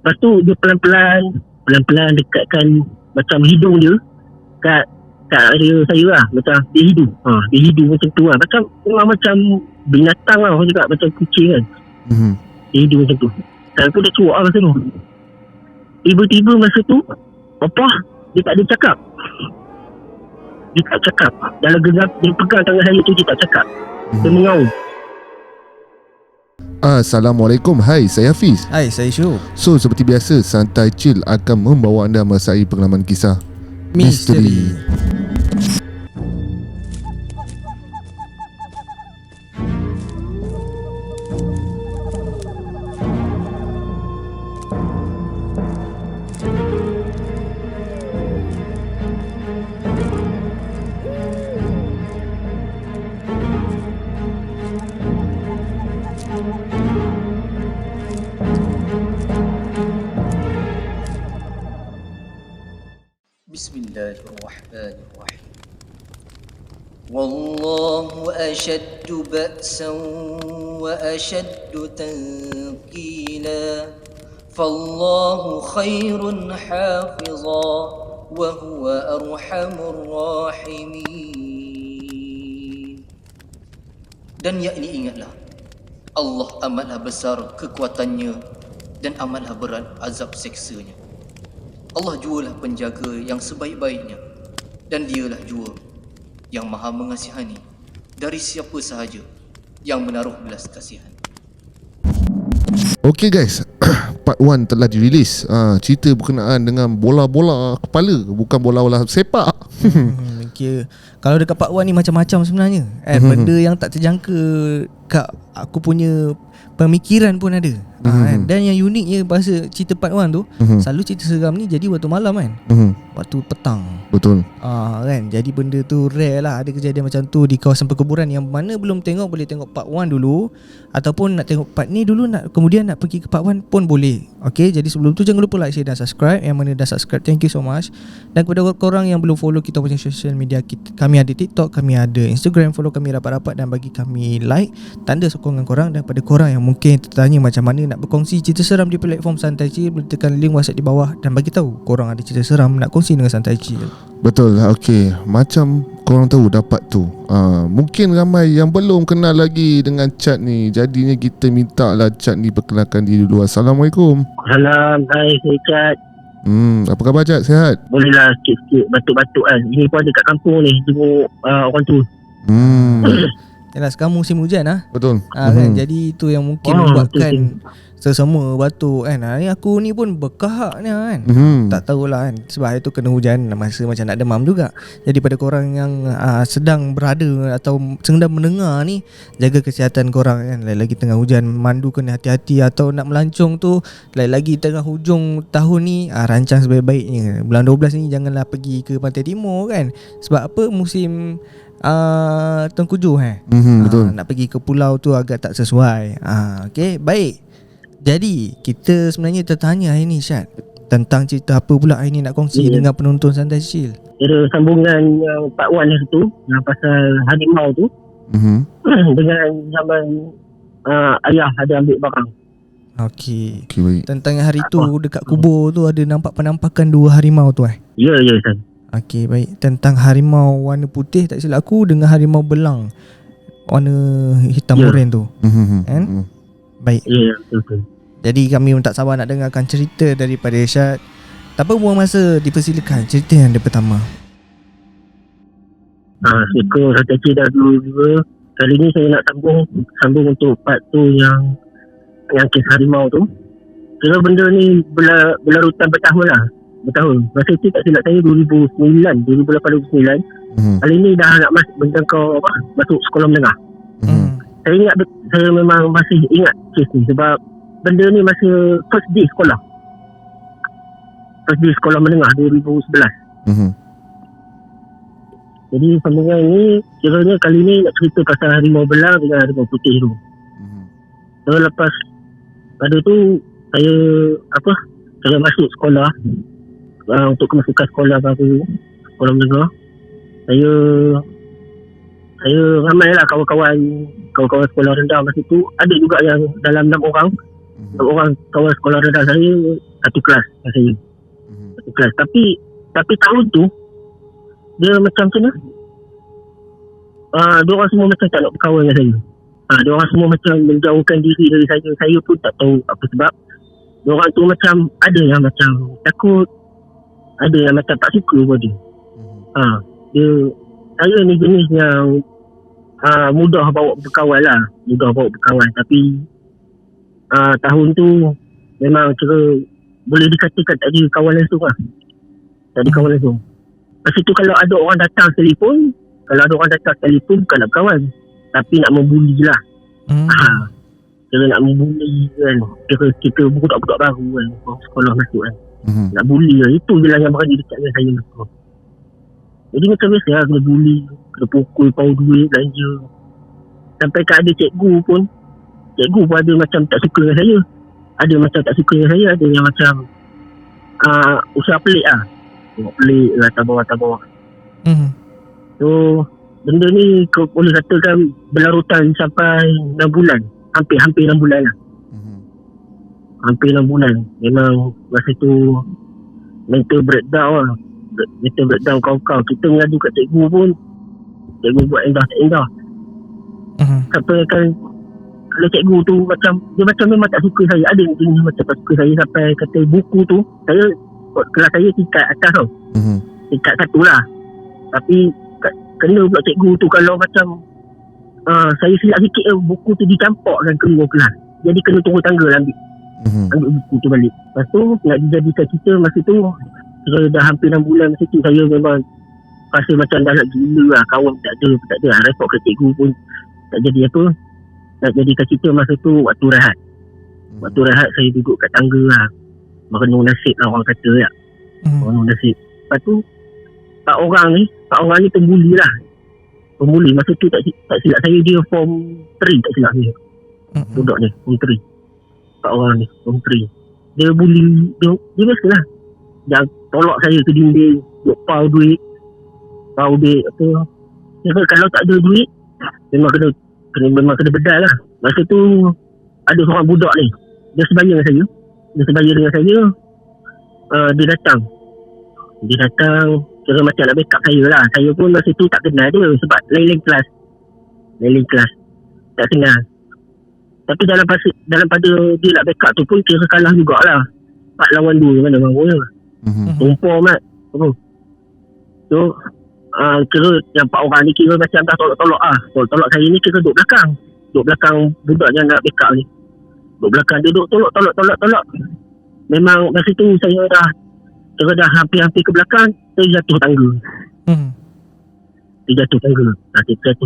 Lepas tu dia pelan-pelan dekatkan macam hidung dia kat area saya lah. Macam dia hidung. Dia hidung macam tu lah. Macam binatang lah orang cakap. Macam kucing kan. Dia hidung macam tu. Dan aku dah cuak lah masa tu. Tiba-tiba masa tu apa? Dia tak ada cakap. Dia tak cakap. Dalam genggam dia pegang tangan saya tu, dia tak cakap. Dia mengaum. Assalamualaikum. Hai, saya Hafiz. Hai, saya Syul. So, seperti biasa, Santai Chill akan membawa anda merasai pengalaman kisah Misteri. Bismillahirrahmanirrahim. Wallahu ashaddu ba'san wa ashaddu tanqila. Fallahu khairun hafiza wa huwa arhamur rahimin. Dan yakni ingatlah, Allah amatlah besar kekuatannya dan amatlah berat azab seksanya. Allah jualah penjaga yang sebaik-baiknya, dan dialah jua yang maha mengasihani dari siapa sahaja yang menaruh belas kasihan. Okay guys, part 1 telah dirilis. Cerita berkenaan dengan bola-bola kepala, bukan bola-bola sepak. Okay. Kalau dekat part 1 ni macam-macam sebenarnya benda yang tak terjangka kat aku punya pemikiran pun ada. Dan yang uniknya pasal cerita part 1 tu, selalu cerita seram ni jadi waktu malam kan. Waktu petang. Betul. Kan. Jadi benda tu rare lah ada kejadian macam tu di kawasan perkuburan. Yang mana belum tengok boleh tengok part 1 dulu, ataupun nak tengok part ni dulu, kemudian nak pergi ke part 1 pun boleh. Okay, jadi sebelum tu jangan lupa like, share dan subscribe. Yang mana dah subscribe, thank you so much. Dan kepada korang yang belum follow kita punya social media, kami ada TikTok, kami ada Instagram, follow kami rapat-rapat dan bagi kami like, tanda sokongan korang. Dan pada korang yang mungkin tertanya macam mana nak berkongsi cerita seram di platform Santai Chill, boleh tekan link WhatsApp di bawah dan bagi tahu korang ada cerita seram nak kongsi dengan Santai Chill. Betul. Okay, macam korang tahu dapat tu, mungkin ramai yang belum kenal lagi dengan Chat ni. Jadinya kita minta lah Chat ni perkenalkan diri dulu. Assalamualaikum. Salam. Hai, saya Cat. Apa khabar Chat? Sihat? Boleh lah sikit-sikit batuk-batuk kan. Ini pun ada kat kampung ni, jenguk orang tu. Yalah, sekarang musim hujan lah. Betul. Kan? Jadi itu yang mungkin membuatkan sesama batuk kan. Ni aku ni pun bekahak ni kan. Tak tahulah kan, sebab hari tu kena hujan, masa macam nak demam juga. Jadi pada korang yang sedang berada atau sedang mendengar ni, jaga kesihatan korang kan. Lagi tengah hujan, mandu kena hati-hati. Atau nak melancong tu, lagi tengah hujung tahun ni, rancang sebaik-baiknya. Bulan 12 ni janganlah pergi ke Pantai Timur kan. Sebab apa, musim tengkujuh betul. nak pergi ke pulau tu agak tak sesuai. Okay, baik. Jadi kita sebenarnya tertanya hari ni, Syad, tentang cerita apa pula hari ni nak kongsi dengan penonton Santai Chill. Kira sambungan yang part 1 tu, yang pasal harimau tu, dengan zaman ayah ada ambil barang. Okay, baik. tentang hari tu dekat kubur tu ada nampak penampakan 2 harimau tu Ya, San. Okay, baik. Tentang harimau warna putih tak silap aku, dengan harimau belang warna hitam oren tu. Kan? Baik. Ya, betul. Jadi kami pun tak sabar nak dengarkan cerita daripada Syad. Tak apa buang masa, dipersilakan cerita yang pertama. Syukur saya cakap dah dulu juga. Kali ni saya nak sambung untuk part tu yang kes harimau tu. Kira benda ni berlarutan bertahun. Masa tu tak silap saya 2008-2009. Kali ni dah nak masuk sekolah menengah. Saya memang masih ingat kes ni sebab benda ni masa first day sekolah menengah 2011. Jadi sambungan ni kiranya kali ni nak cerita pasal harimau belang dengan harimau putih tu. So lepas pada tu saya masuk sekolah, untuk kemasukan sekolah baru, sekolah menengah. Saya ramai lah kawan-kawan sekolah rendah masa tu. Ada juga yang dalam 6 orang Orang kawan sekolah rendah saya satu kelas dengan saya. Satu kelas. Tapi tahun tu dia macam mana? Diorang semua macam tak nak berkawan dengan saya. Diorang semua macam menjauhkan diri dari saya. Saya pun tak tahu apa sebab. Diorang tu macam ada yang macam takut, ada yang macam tak suka pun dia. Saya ni jenis yang mudah bawa berkawan lah. Mudah bawa berkawan. Tapi tahun tu memang kira boleh dikatakan tak ada kawan langsung lah. Tak ada kawan langsung. Lepas tu kalau ada orang datang telefon, bukan nak berkawan, tapi nak membuli lah. Kira nak membuli kan. Kira kita budak-budak baru kan, sekolah masuk kan. Nak bully lah. Itu je lah yang berani dekat dengan saya. Jadi macam biasa lah, kena bully, kena pukul, pau duit, belanja. Sampai kan ada cikgu pun ada macam tak suka dengan saya. Ada macam tak suka dengan saya, ada yang macam usaha pelik lah. Tengok pelik lah, tabawah. So benda ni boleh katakan berlarutan sampai 6 bulan. Hampir 6 bulan lah. Hampir 6 bulan. Memang masa tu mental breakdown lah. Mental breakdown kau-kau. Kita mengadu kat cikgu pun, cikgu buat endah. Sampai kan kalau cikgu tu macam dia macam memang tak suka saya. Ada yang jenis macam tak suka saya. Sampai kata buku tu, saya kelas saya tingkat atas tau. Tingkat 1 lah. Tapi kena pula cikgu tu kalau macam saya silap sikit buku tu dicampakkan keluar kelas. Jadi kena turun tangga lah ambil buku tu balik. Lepas tu nak dijadikan cerita masa tu, saya dah hampir 6 bulan masa tu saya memang rasa macam dah nak gila lah. Kawan tak ada. Report ke cikgu pun tak jadi apa. Nak jadikan cerita masa tu waktu rehat. Waktu rehat saya duduk kat tangga lah. Merenung nasib lah orang kata ya. Merenung nasib. Lepas tu 4 orang ni pembuli lah. Pembuli. Masa tu tak silap saya dia form 3 tak silap saya. Budak ni form 3. 4 orang ni form 3. Dia bully. Dia biasa lah. Dia tolak saya ke dinding. Duk pau duit apa. Dia kalau tak ada duit memang kena bedal lah. Masa tu ada seorang budak ni. Dia sebaya dengan saya. Dia datang kira macam nak backup saya lah. Saya pun masa tu tak kenal dia sebab lain kelas tak kenal. Tapi dalam pada dia nak backup tu pun kira kalah jugalah. 4 lawan 2 mana mampunya. Tumpah mat. So kira yang 4 orang ni kira macam dah tolak lah. Tolak saya ni kira duduk belakang budak yang nak backup ni. Duduk belakang dia duduk tolak. Memang masa tu saya dah hampir ke belakang, saya jatuh tangga. Saya jatuh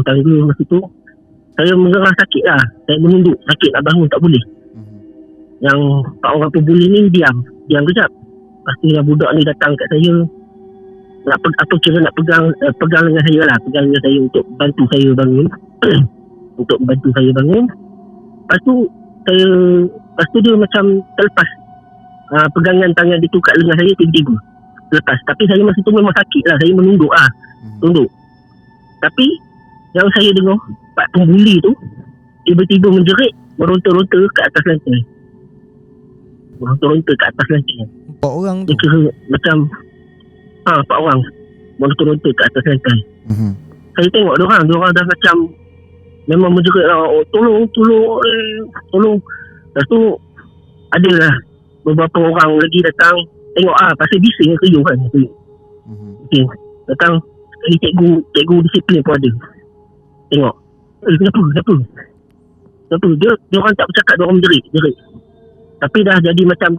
tangga masa tu. Saya mengerah sakit lah. Saya menunduk sakit nak bangun tak boleh. Yang 4 orang pembuli ni diam kejap. Lepas tu yang budak ni datang kat saya. Nak pegang dengan saya lah. Pegang dengan saya untuk bantu saya bangun. Lepas tu dia macam terlepas. Pegangan tangan dia tu kat lengan saya tiba-tiba lepas. Tapi saya masa tu memang sakit lah. Saya menunduk lah. Tunduk. Tapi yang saya dengar Pak pembuli tu tiba-tiba menjerit meronta-ronta ke atas lantai. 4 orang tu. Dia kira macam 4 orang meronta-ronta ke atas lantai. Saya tengok diorang dah macam memang menjerit lah. Tolong. Lepas tu adalah beberapa orang lagi datang tengok pasal bising keyuh kan. Okay. Datang sekali cikgu disiplin pun ada. Tengok. Kenapa? Dia orang tak bercakap, dia orang menjerit. Tapi dah jadi macam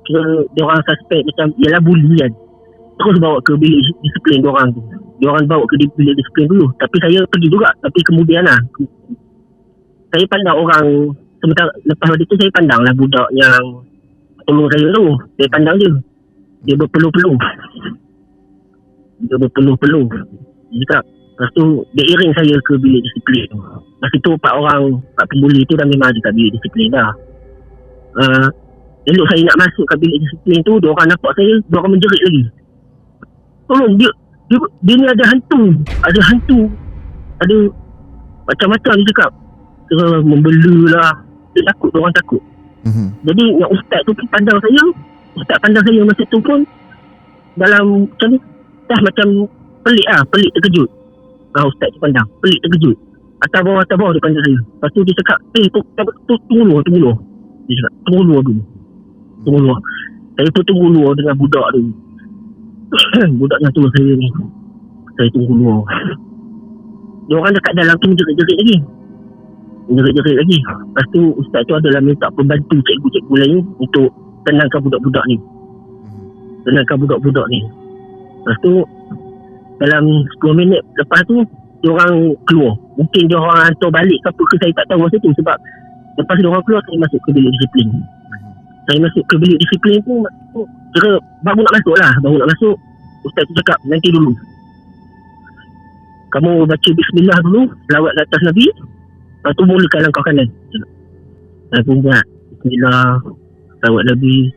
kira dia orang suspect macam ialah bully kan. Terus bawa ke bilik disiplin dia orang tu. Dia orang bawa ke bilik disiplin dulu. Tapi saya pergi juga. Tapi kemudian lah saya pandang orang. Sementara lepas itu saya pandang lah budak yang tolong saya tu. Saya pandang dia berpeluh-peluh. Dia cakap. Lepas tu dia iring saya ke bilik disiplin. Lepas tu 4 pembuli tu dah memang ada kat bilik disiplin dah. Elok saya nak masuk ke bilik disiplin tu, dia orang nampak saya, dia orang menjerit lagi. Tolong, dia ni ada hantu. Ada macam-macam dia cakap. Dia membela lah. Dia takut, dia orang takut. Jadi yang ustaz tu pun pandang saya. Ustaz pandang saya masa tu pun dalam macam ni, dah macam pelik terkejut. Ustaz tu pandang pelik terkejut. Atas bawah dia pandang saya. Lepas tu dia cakap, tunggu luar. Dia cakap, tunggu luar. Saya pun tunggu luar dengan budak tu. Budak yang tua saya ni. Saya tunggu luar. Dia orang dekat dalam tu jerit-jerit lagi. Lepas tu ustaz tu adalah minta pembantu cikgu-cikgu lain untuk tenangkan budak-budak ni. Lepas tu dalam 10 minit lepas tu dia orang keluar. Mungkin dia orang hantar balik ke apa ke, saya tak tahu masa tu. Sebab lepas dia orang keluar, saya masuk ke bilik disiplin. Tu kira baru nak masuk. Ustaz tu cakap, nanti dulu kamu baca bismillah dulu, selawat ke atas Nabi, lepas tu mulakan langkah kanan. Saya pun buat bismillah, selawat Nabi,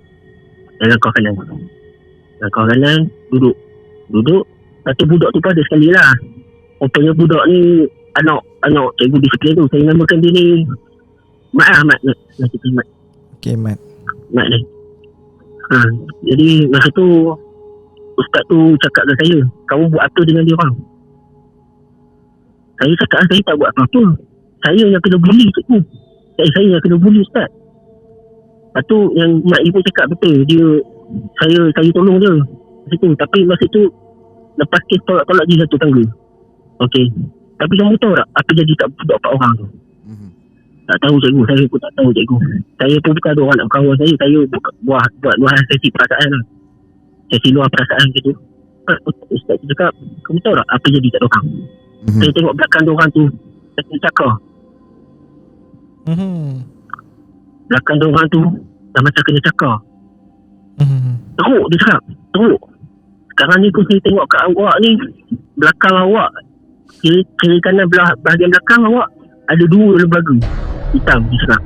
dan langkah kanan, duduk. Lepas tu budak tu pada sekali lah. Rupanya budak ni anak cikgu disiplin tu. Saya namakan dia ni Mat. Okay, Mat ni. Jadi masa tu ustaz tu cakap dengan saya, kamu buat apa dengan dia orang? Saya cakap, saya tak buat apa-apa. Saya yang kena bully cikgu. Saya yang kena bully ustaz. Lepas tu yang mak ibu cakap betul, saya tolong dia masa tu. Tapi masa tu lepas kes tolak dia satu tangga. Okey. Tapi kamu tahu tak apa jadi kat budak 4 orang tu? Tak tahu cikgu, saya pun tak tahu cikgu. Saya pun bukan ada orang nak kawan saya buat luar sesi perasaan lah. Sesi luar perasaan gitu. Ustaz tu cakap, kamu tahu tak apa jadi kat orang? Saya tengok belakang orang tu, saya kena cakar. Belakang orang tu dah macam kena cakar. Teruk, dia cakap, teruk. Sekarang ni pun saya tengok kat awak ni, belakang awak, kiri kanan bahagian belakang awak ada 2 lembaga hitam, dia cakap.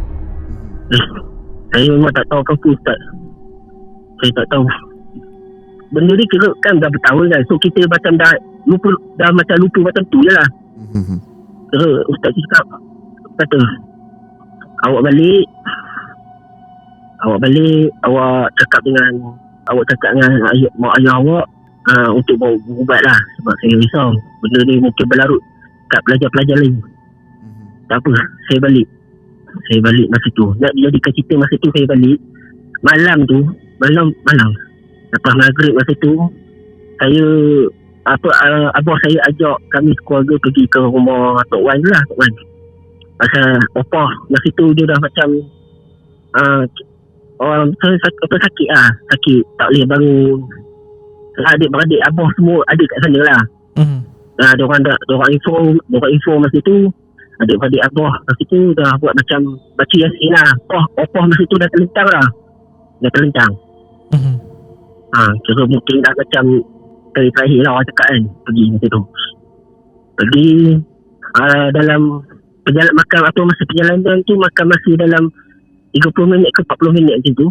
Saya memang tak tahu apa-apa ustaz. Saya tak tahu. Benda ni kira kan dah bertahun kan. So kita macam dah lupa macam tu je lah. Kira ustaz tu cakap, kata awak balik, awak cakap dengan mak ayah awak untuk bawa berubat lah. Sebab saya risau benda ni mungkin berlarut kat pelajar-pelajar lain. Tak apa, saya balik masa tu. Nak dijadikan cerita masa tu, saya balik malam lepas maghrib masa tu, saya abah saya ajak kami keluarga pergi ke rumah Tok Wan tu lah. Tok Wan pasal opah masa tu dia dah macam orang sakit tak boleh bangun. Adik-beradik abah semua ada kat sana lah. Dia orang info masa tu. Adik-beradik abah masa tu dah buat macam baca yasin lah. Opah masa tu dah terlentang. Kira mungkin dah macam kali terakhir lah orang cakap kan, pergi masa tu. Dalam masa perjalanan tu makan masih dalam 30 minit ke 40 minit macam tu.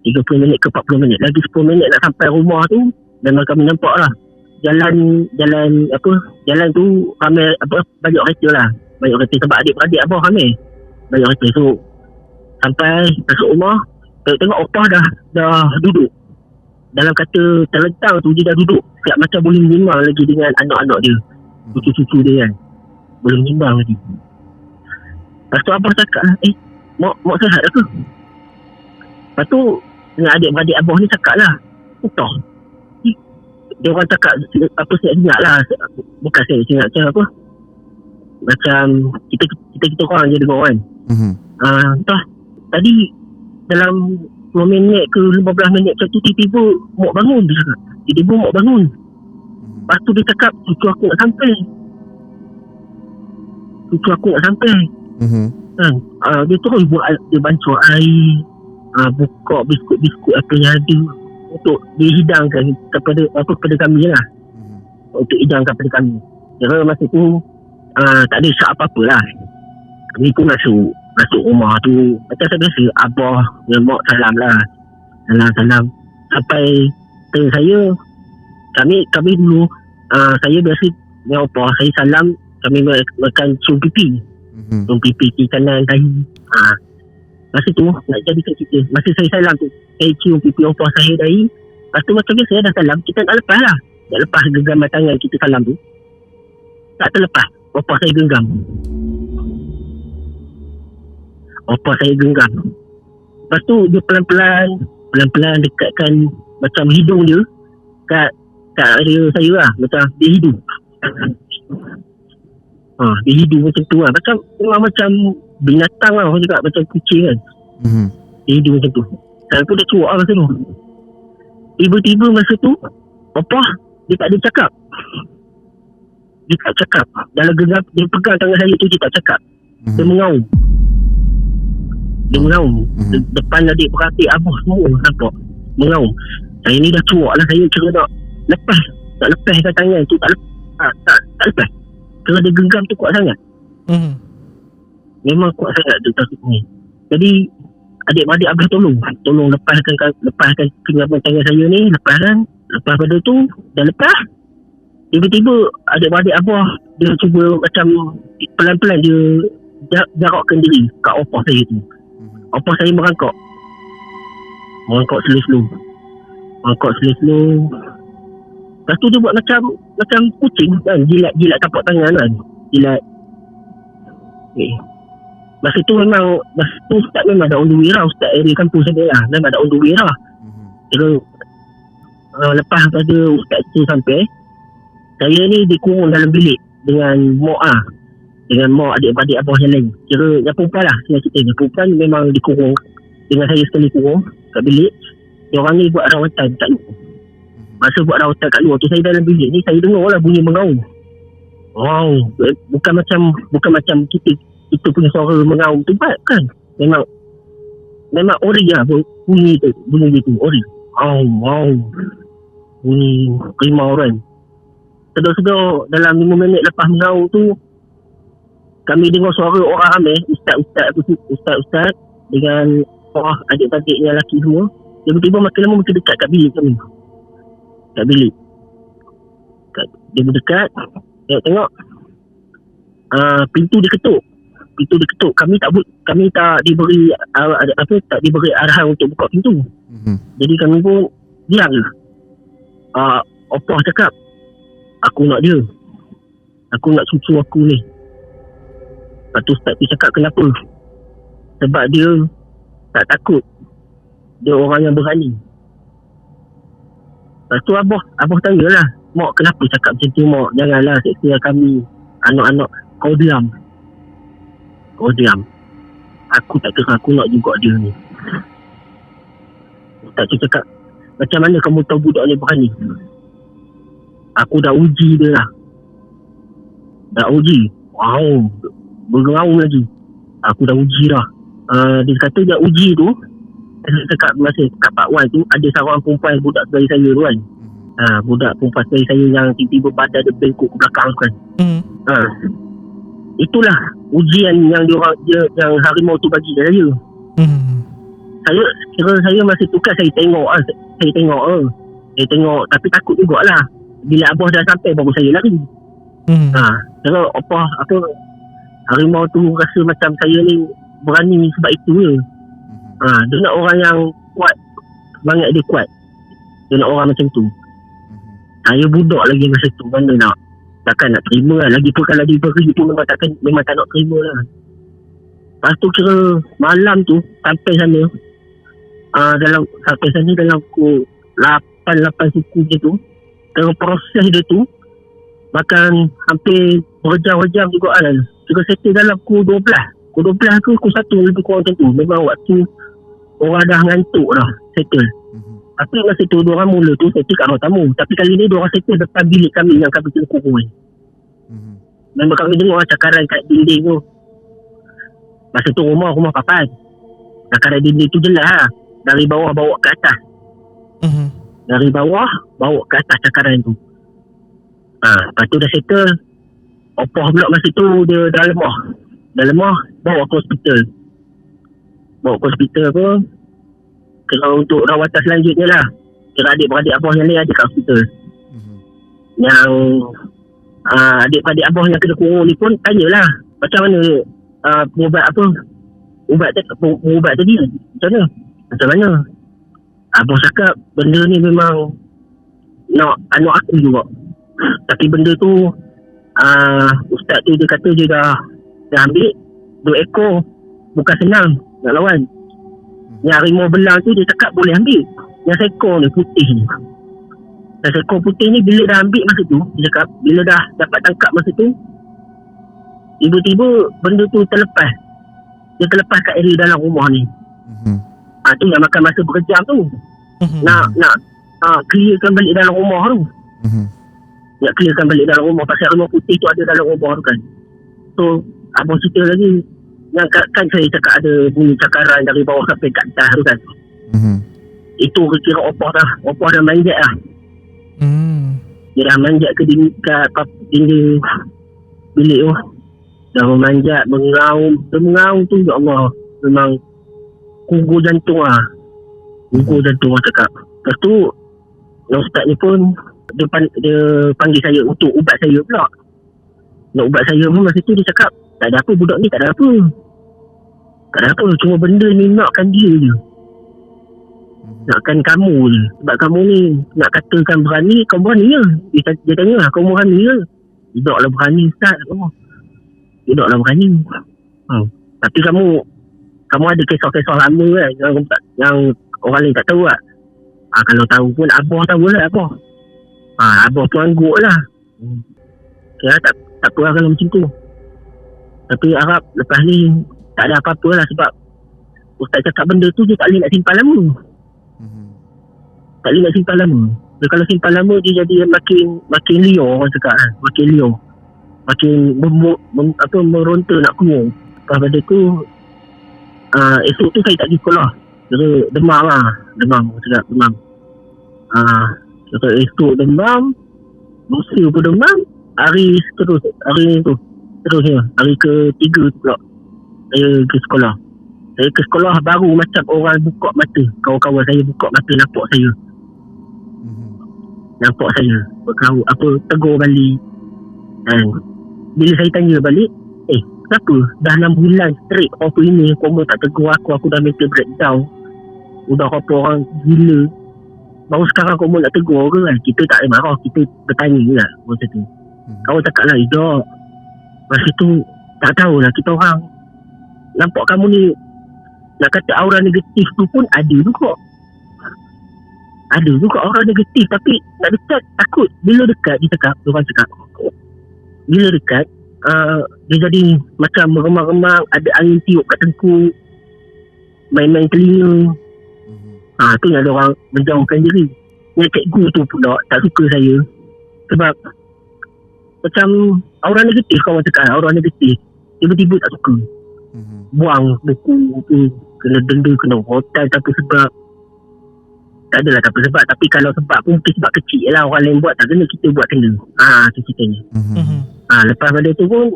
30 minit ke 40 minit. Lagi 10 minit nak sampai rumah tu. Dan kami nampak lah jalan tu ramai banyak kereta lah. Banyak kereta sebab adik-beradik abah ramai. Banyak kereta. So sampai masuk rumah, tengok opah dah duduk. Dalam kata terlentang tu, dia dah duduk siap macam boleh menyimbang lagi dengan anak-anak dia, cucu-cucu dia kan. Boleh menyimbang lagi. Lepas tu abah cakap lah, mak sihat ke? Lepas tu dengan adik-beradik abah ni cakap lah, entah. Dia orang cakap apa saya ingat lah. Bukan saya ingat macam apa, macam kita orang je dengar kan. Entah tadi dalam 10 minit ke 15 minit macam tu, tiba-tiba mak bangun, dia cakap. Tiba-tiba mak bangun. Lepas tu dia cakap, cucu aku nak sampai. Kan? Dia terus dia bancuh air, buka biskut-biskut apa yang ada untuk dihidangkan kepada kami lah. Untuk hidangkan kepada kami. Jadi masa tu tak ada syak apa-apa lah. Kami pun masuk rumah tu macam biasa, abah dan mak salam lah. Salam. Sampai tengok saya, kami dulu saya biasa dengan opah, saya salam, kami makan cium pipi. Cium pipi kiri kanan dahi. Masa tu nak jadikan kita, masa saya salam tu, saya cium pipi opah saya dari. Lepas tu macam biasa dah salam, kita nak lepas lah. Nak lepas genggaman tangan kita salam tu. Tak terlepas. Opah saya genggam. Opah saya genggam. Lepas tu dia pelan-pelan dekatkan macam hidung dia kat area saya lah. Macam dia hidung. Dia hidung macam tu lah. Memang macam binatang lah orang cakap, macam kucing kan. Dia hidung macam tu. Saya pun dah cuak lah masa tu. Tiba-tiba masa tu opah dia tak ada cakap. Dia tak cakap. Dalam genggam dia pegang tangan saya tu, dia tak cakap. Dia mengaum. Dia mengaum. Depan adik beradik abah semua nampak mengaum. Saya ni dah cuak lah. Saya kira nak lepaskan tangan tu. Tak lepas. Kira dia genggam tu kuat sangat. Memang kuat sangat tu takut ni. Jadi adik-beradik abah tolong lepaskan genggaman tangan saya ni. Lepas pada tu dah lepas. Tiba-tiba adik-beradik abah dia cuba macam pelan-pelan dia jarakkan diri kat opah saya tu. Opah saya merangkak slow. Lepas tu dia buat macam kucing kan, jilat tapak tangan kan, jilat. Masa tu Ustaz memang dah on the way lah. Ustaz area kampus saya lah, memang dah on the way lah. Kira lepas pada Ustaz tu sampai, saya ni dikurung dalam bilik dengan mak adik-beradik abah yang lain. Kira yang perempuan lah, senang cerita ni. Perempuan memang dikurung dengan saya sekali kurung kat bilik. Yang orang ni buat rawatan kat luar. Masa buat rawatan kat luar tu, saya dalam bilik ni, saya dengar lah bunyi mengaum. Wow, bukan macam kita punya suara mengaum tu kan. Memang ori lah bunyi tu, ori. Wow. Bunyi rimau kan. Sedar-sedar dalam 5 minit lepas mengaum tu, kami dengar suara orang ramai, ustaz dengan adik-adik yang lelaki semua. Tiba-tiba makin lama makin dekat kat bilik kami. Dia berdekat, tengok pintu diketuk. Kami tak diberi arahan untuk buka pintu. Jadi kami pun diam je. Opah cakap, aku nak dia. Aku nak cucu aku ni. Lepas tu Ustaz tu cakap, kenapa? Sebab dia tak takut. Dia orang yang berani. Lepas tu Abah tanyalah, mak kenapa cakap macam tu mak? Janganlah seksa kami, anak-anak. Kau diam. Aku tak kira, aku nak juga dia ni. Ustaz tu cakap, macam mana kamu tahu budak ni berani? Aku dah uji dia lah. Wow, bergaung lagi. Aku dah uji dah. Dia kata dia uji tu, dekat masa kat Pak Wan tu, ada seorang perempuan budak saudara saya tu kan. Budak perempuan saudara saya yang tiba-tiba badan dia bengkok ke belakang tu kan. Itulah ujian yang yang harimau tu bagi kat saya. Saya masa tu kan saya tengok tapi takut jugalah. Bila abah dah sampai baru saya lari. Kira harimau tu rasa macam saya ni berani sebab itu je. Dia nak orang yang kuat, semangat dia kuat. Dia nak orang macam tu. Saya budak lagi masa tu, mana nak, takkan nak terima lah. Lagipun kalau diberi tu memang tak nak terima lah. Lepas tu kira malam tu sampai sana, dalam pukul 8 suku je tu. Dalam proses dia tu makan hampir berjam-jam juga lah. Kira settle dalam pukul 12 ke pukul 1 lebih kurang macam tu. Memang waktu orang dah ngantuk dah settle. Tapi masa tu diorang mula tu settle kat ruang tamu. Tapi kali ni diorang settle depan bilik kami yang kami kena kurung ni. Memang kami dengar cakaran kat dinding tu. Masa tu rumah papan. Cakaran dinding tu jelas lah. Dari bawah bawa ke atas. Dari bawah bawa ke atas cakaran tu. Lepas tu dah settle. Opah pula masa tu dia dah lemah. Bawa ke hospital pun. Kira untuk rawatan selanjutnya lah. Kira adik-beradik abah yang lain ada kat hospital. Yang adik-beradik abah yang kena kurung ni pun tanyalah macam mana pengubat ubat tadi macam mana abang cakap benda ni memang nak anak aku juga, tapi benda tu ustaz tu dia kata dia dah ambil 2 ekor, bukan senang nak lawan. Yang harimau belang tu dia cakap boleh ambil, yang seekor ni putih ni, yang seekor putih ni bila dah ambil masa tu, dia cakap bila dah dapat tangkap masa tu, tiba-tiba benda tu terlepas kat area dalam rumah ni. Tu yang makan masa berjam tu. Nak clearkan balik dalam rumah tu. Nak clearkan balik dalam rumah pasal harimau putih tu ada dalam rumah tu kan. So abang cerita lagi yang kan saya cakap ada bunyi cakaran dari bawah sampai kat atas tu kan. Itu kira opah dah manjat lah. Dia dah manjat ke dinding bilik tu. Dah memanjat, mengaum tu, ya Allah, memang gugur jantung lah. Gugur jantung lah cakap. Lepas tu ustaz ni pun dia panggil saya untuk ubat saya pula. Nak ubat saya pun masa tu dia cakap tak ada apa, budak ni tak ada apa, cuma benda ni nakkan dia je, nakkan kamu je. Sebab kamu ni nak katakan berani, kau berani ke? Dia tanya lah, kau berani ke? Tidaklah berani ustaz. Tidaklah berani. Tapi kamu ada kisah-kisah lama kan yang orang lain tak tahu lah. Kalau tahu pun abah tahu lah abah. Abah pun angguk lah. Kira tak apa lah kalau macam tu. Tapi harap lepas ni tak ada apa-apa lah, sebab ustaz cakap benda tu dia tak boleh nak simpan lama. Tak boleh nak simpan lama. Dia kalau simpan lama dia jadi makin liar orang cakap kan. Makin liar. Makin meronta nak keluar. Lepas pada tu esok tu saya tak pergi sekolah. Jadi demam lah. Demam. Esok demam, lusa pun demam. Hari ke-3 tu pula saya ke sekolah. Saya ke sekolah baru macam orang buka mata. Kawan-kawan saya buka mata nampak saya. Nampak saya tegur balik. Dan bila saya tanya balik, kenapa dah 6 bulan straight apa ini kau tak tegur aku dah mental breakdown, udah apa orang gila, baru sekarang kau nak tegur ke kan? Kita tak marah, kita bertanya je lah masa tu. Kawan cakap lah, Idak, masa tu tak tahulah, kita orang nampak kamu ni, nak kata aura negatif tu pun ada juga aura negatif, tapi nak dekat takut. Bila dekat dia cakap, orang cakap bila dekat dia jadi macam meremang-remang, ada angin tiup kat tengkuk, main-main telinga. Tu yang ada orang menjauhkan diri. Yang cikgu tu pula tak suka saya, sebab macam aura negatif, kawan cakap aura negatif, tiba-tiba tak suka. Buang buku tu, kena denda, kena hotel tanpa sebab. Tak adalah tanpa sebab, tapi kalau sebab pun mungkin sebab kecil lah, orang lain buat tak kena, kita buat kena. Tu ceritanya. Lepas pada tu pun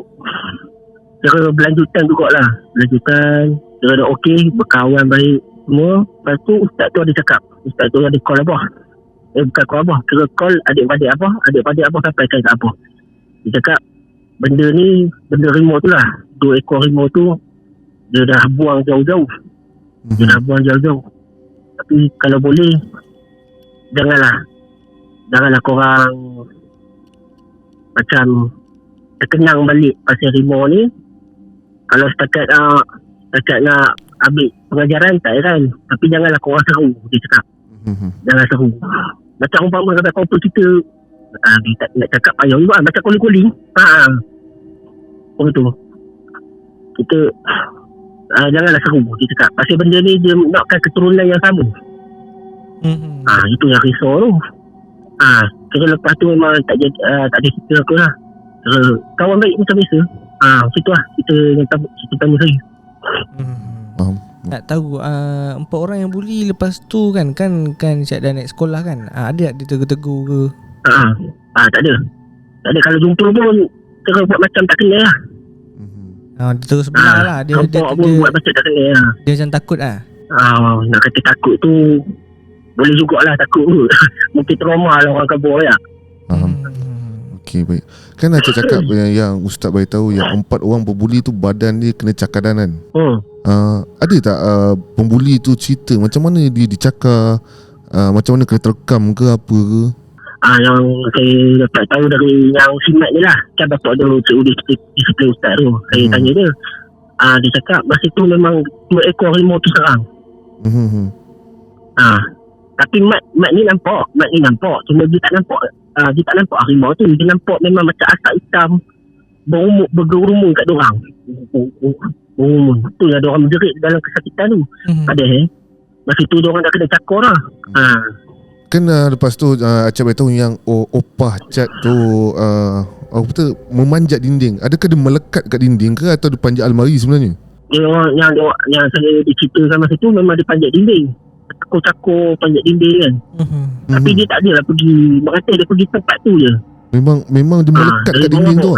cara berlanjutan jugalah. Cara dah okey, berkawan baik semua. Lepas tu ustaz tu ada cakap, ustaz tu ada call abah. Bukan call abah, kira call adik-adik abah sampai kat abah. Dia cakap benda ni, benda harimau tu lah, 2 ekor harimau tu dia dah buang jauh-jauh. Tapi kalau boleh janganlah korang macam terkenang balik pasal harimau ni. Kalau setakat nak ambil pengajaran tak heran, tapi janganlah korang seru, dia cakap. Jangan seru. Macam umpama kata kau kita dia tak nak cakap payah juga, macam calling. Tu kita janganlah seru, dia cakap. Pasal benda ni dia nakkan keturunan yang sama. Itu yang risau tu. Kira lepas tu memang tak ada cerita apa lah. Kawan baik macam biasa. Macam tu lah cerita tanya saya. Nak tahu 4 orang yang bully lepas tu kan Syed dah naik sekolah kan, ada dia tegur-tegur ke? Tak ada. Kalau jumpa pun kira buat macam tak kenal lah. Dia terus belah lah. Dia buat macam tak kenal lah. Dia macam takut lah. Nak kata takut tu boleh jugalah takut tu. Mungkin trauma lah orang kabur lah. Okey, baik. Kan Acik cakap yang ustaz beritahu yang 4 orang berbuli tu badan dia kena cakaran kan? Ada tak pembuli tu cerita macam mana dia dicakar, macam mana kena terekam ke apa ke? Yang saya dapat tahu dari yang simat ni lah, kan bapak dia COD disiplin ustaz tu. Saya tanya dia, dia cakap masa tu memang 2 ekor harimau tu serang. Tapi mat ni nampak, cuma dia tak nampak harimau tu. Dia nampak memang macam asap hitam bergerumun kat diorang. Betul lah diorang menjerit dalam kesakitan tu. Padahal masa tu diorang dah kena cakar lah. Kan lepas tu Acap beritahu yang opah cat tu apa tu, memanjat dinding. Adakah dia melekat kat dinding ke atau dia panjat almari sebenarnya? Yang saya diceritakan masa tu memang dia panjat dinding. Cakor panjat dinding kan. Tapi dia tak adalah pergi, berkata dia pergi tempat tu je. Memang dia melekat kat dinding tu.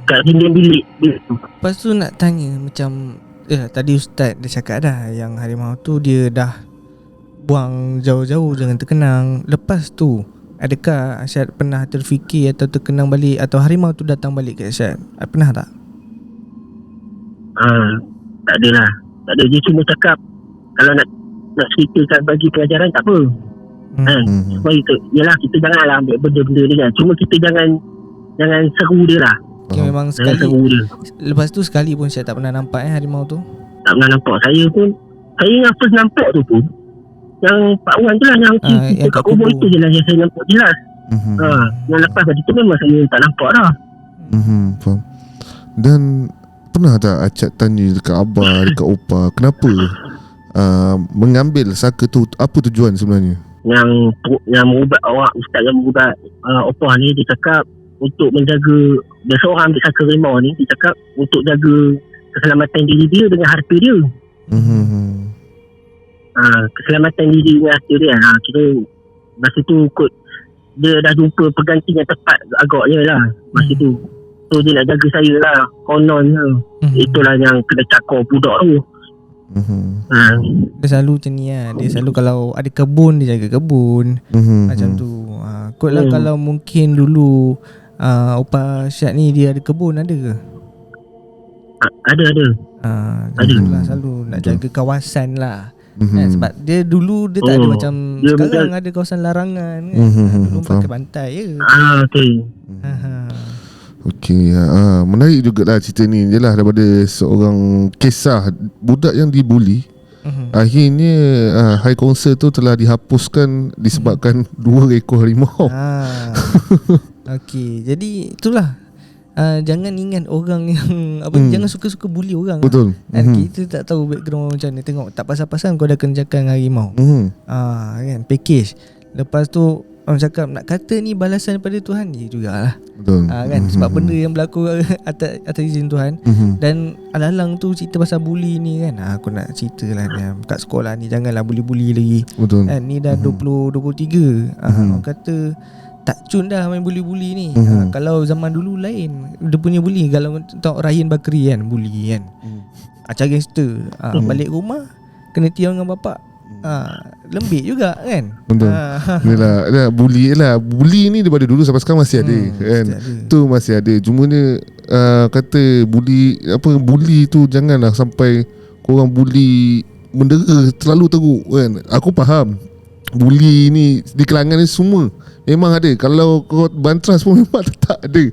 Kat dinding bilik tu. Lepas tu nak tanya macam tadi Ustaz dah cakap dah yang harimau tu dia dah buang jauh-jauh jangan terkenang. Lepas tu adakah Asyad pernah terfikir atau terkenang balik atau harimau tu datang balik ke Asyad? Pernah tak? Tak adalah. Tak ada. Dia cuma cakap kalau nak ceritakan bagi pelajaran tak apa. Supaya yelah kita janganlah ambil benda-benda ni kan. Cuma kita jangan seru dia lah. Okay, memang Jangan sekali. seru dia. Lepas tu sekali pun saya tak pernah nampak harimau tu. Tak pernah nampak. Saya yang first nampak tu pun yang Pak Wan tu lah yang cerita kat kubur itu je lah yang saya nampak jelas. Yang lepas tadi tu memang saya tak nampak dah. Faham. Dan pernah tak Acap tanya dekat Abah, dekat Opah, kenapa mengambil saka tu, apa tujuan sebenarnya? Yang merubat awak, ustaz yang merubat Opah ni, dia cakap untuk menjaga, dia seorang ambil saka harimau ni, dia cakap untuk jaga keselamatan diri dia dengan harta dia. Keselamatan diri dengan harta dia. Kira masa tu kot dia dah jumpa pengganti yang tepat agaknya lah masa tu. So dia nak jaga saya lah, kononnya. Itulah yang kena cakar budak tu. Dia selalu macam ni lah. Dia selalu kalau ada kebun dia jaga kebun. Macam tu. Kot lah kalau mungkin dulu Opah Syad ni dia ada kebun, ada ke? Ada. Ada lah, selalu nak jaga kawasan lah. Sebab dia dulu dia tak ada macam dia sekarang ada kawasan larangan kan. Dulu pakai pantai je. Okay. Okey, menarik jugalah cerita ni. Jelah daripada seorang kisah budak yang dibuli, akhirnya High Council tu telah dihapuskan disebabkan 2 ekor harimau. Okey, jadi itulah. Jangan ingat orang yang jangan suka-suka bully orang. Betul. Kan kita tak tahu background macam ni. Tengok tak pasal-pasal kau dah kena cakap dengan harimau. Kan package. Lepas tu orang cakap nak kata ni balasan daripada Tuhan je jugalah. Betul. Kan sebab benda yang berlaku atas izin Tuhan. Dan alang-alang tu cerita pasal bully ni kan. Aku nak cerita lah kat sekolah ni janganlah bully-bully lagi. Betul. Kan ni dah 23. Orang kata tak cun dah main bully-bully ni. Kalau zaman dulu lain, dia punya bully. Kalau tengok Ryan Bakri kan, bully kan. Gangster. Balik rumah kena tiang dengan bapak. Lembik juga kan. Betul. Yalah, bully ni daripada dulu sampai sekarang masih ada kan. Tu masih ada. Cuma ni kata bully tu janganlah sampai korang bully mendera terlalu teruk kan. Aku faham bully ni di kalangan ni semua memang ada. Kalau kau bantras pun memang tak ada.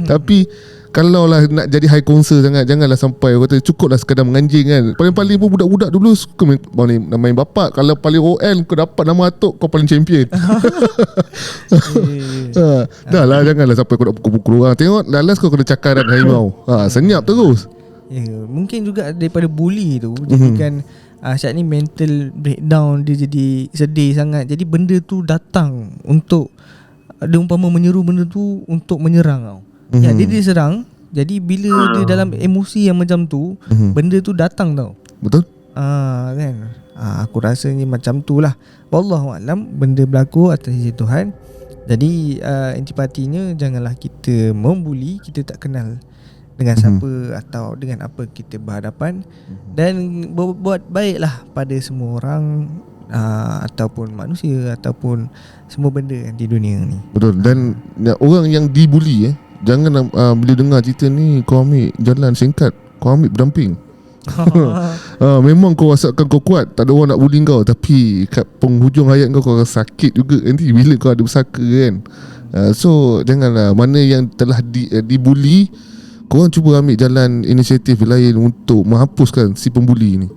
Tapi kalau lah nak jadi high council sangat, janganlah sampai kata cukuplah sekadar menganjing kan. Paling-paling pun budak-budak dulu suka main bapak. Kalau paling OL kau dapat nama atuk, kau paling champion. Dah lah, janganlah sampai kau nak pukul-pukul orang. Tengok last kau kena cakaran harimau. Senyap terus. Mungkin juga daripada bully tu jadikan Syed ni mental breakdown, dia jadi sedih sangat. Jadi benda tu datang untuk dia umpama menyeru benda tu untuk menyerang kau. Dia diserang. Jadi bila dia dalam emosi yang macam tu, benda tu datang tau. Betul? Kan. Aku rasanya macam tu lah. Wallahualam, benda berlaku atas izin Tuhan. Jadi intipatinya janganlah kita membuli kita tak kenal dengan siapa atau dengan apa kita berhadapan. Dan buat baiklah pada semua orang, ataupun manusia ataupun semua benda di dunia ni. Betul. Dan orang yang dibuli jangan bila dengar cerita ni kau ambil jalan singkat. kau ambil berdamping. Memang kau rasakan kau kuat, tak ada orang nak bully kau, tapi kat penghujung hayat kau akan sakit juga nanti bila kau ada bersaka kan. So janganlah, mana yang telah dibuli, korang cuba ambil jalan inisiatif lain untuk menghapuskan si pembuli ni.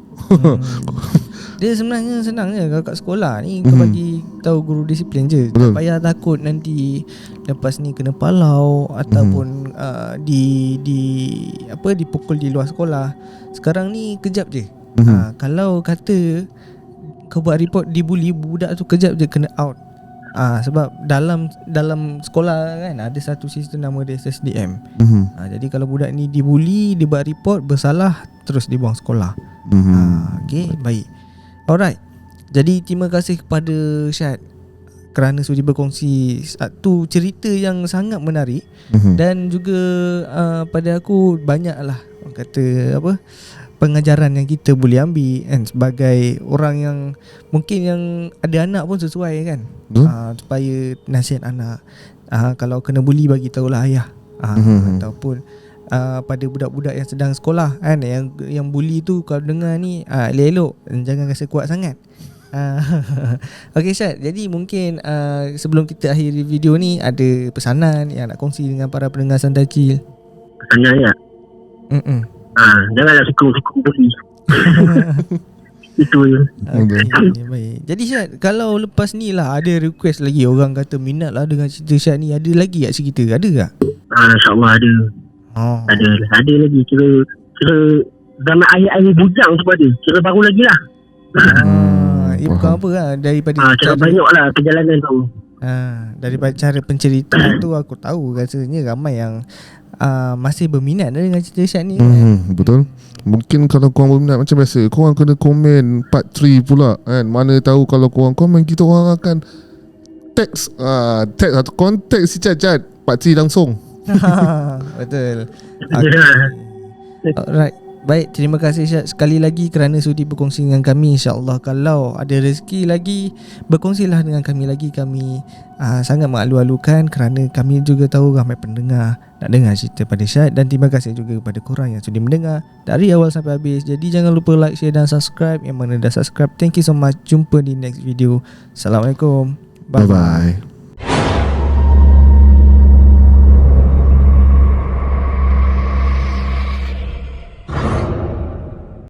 Dia sebenarnya senang je. Kalau kat sekolah ni kau bagi tahu guru disiplin je. Tak payah takut nanti lepas ni kena palau ataupun dipukul di luar sekolah. Sekarang ni kejap je. Kalau kata kau buat report dibuli, budak tu kejap je kena out. Sebab dalam sekolah kan ada satu sistem nama dia SSDM. Jadi kalau budak ni dibuli, dia buat report, bersalah, terus dibuang sekolah. Okay, baik. Alright. Jadi terima kasih kepada Syad kerana sudi berkongsi satu cerita yang sangat menarik. Dan juga pada aku banyaklah orang kata apa, pengajaran yang kita boleh ambil kan, sebagai orang yang mungkin yang ada anak pun sesuai kan. Supaya nasihat anak, kalau kena bully bagi tahulah ayah. Ataupun pada budak-budak yang sedang sekolah kan, yang bully tu kalau dengar ni elok-elok, jangan rasa kuat sangat. Okay Syed, jadi mungkin sebelum kita akhiri video ni, ada pesanan yang nak kongsi dengan para pendengar Santai Chill? Pesanan ya? Janganlah suka bully. Itu je. Okay, baik. Jadi Syed, kalau lepas ni lah ada request lagi, orang kata minat lah dengan cerita Syed ni, ada lagi tak cerita? Ada tak? InsyaAllah ada. Ada lagi. Kira zaman ayat-ayat bujang tu ada. Kira baru lagi lah. Bukan apa lah, daripada cara banyak lah perjalanan tu. Daripada cara penceritaan tu, aku tahu rasanya ramai yang masih berminat dengan cerita Syed ni. Betul. Mungkin kalau korang berminat macam biasa, korang kena komen part 3 pula kan. Mana tahu kalau korang komen, kita orang akan text atau contact si Chad part 3 langsung. Betul. Alright. Baik, terima kasih Syed sekali lagi kerana sudi berkongsi dengan kami. InsyaAllah kalau ada rezeki lagi, berkongsilah dengan kami lagi. Kami sangat mengalu-alukan kerana kami juga tahu ramai pendengar nak dengar cerita pada Syed. Dan terima kasih juga kepada korang yang sudi mendengar dari awal sampai habis. Jadi jangan lupa like, share dan subscribe. Yang mana dah subscribe, thank you so much. Jumpa di next video. Assalamualaikum. Bye-bye.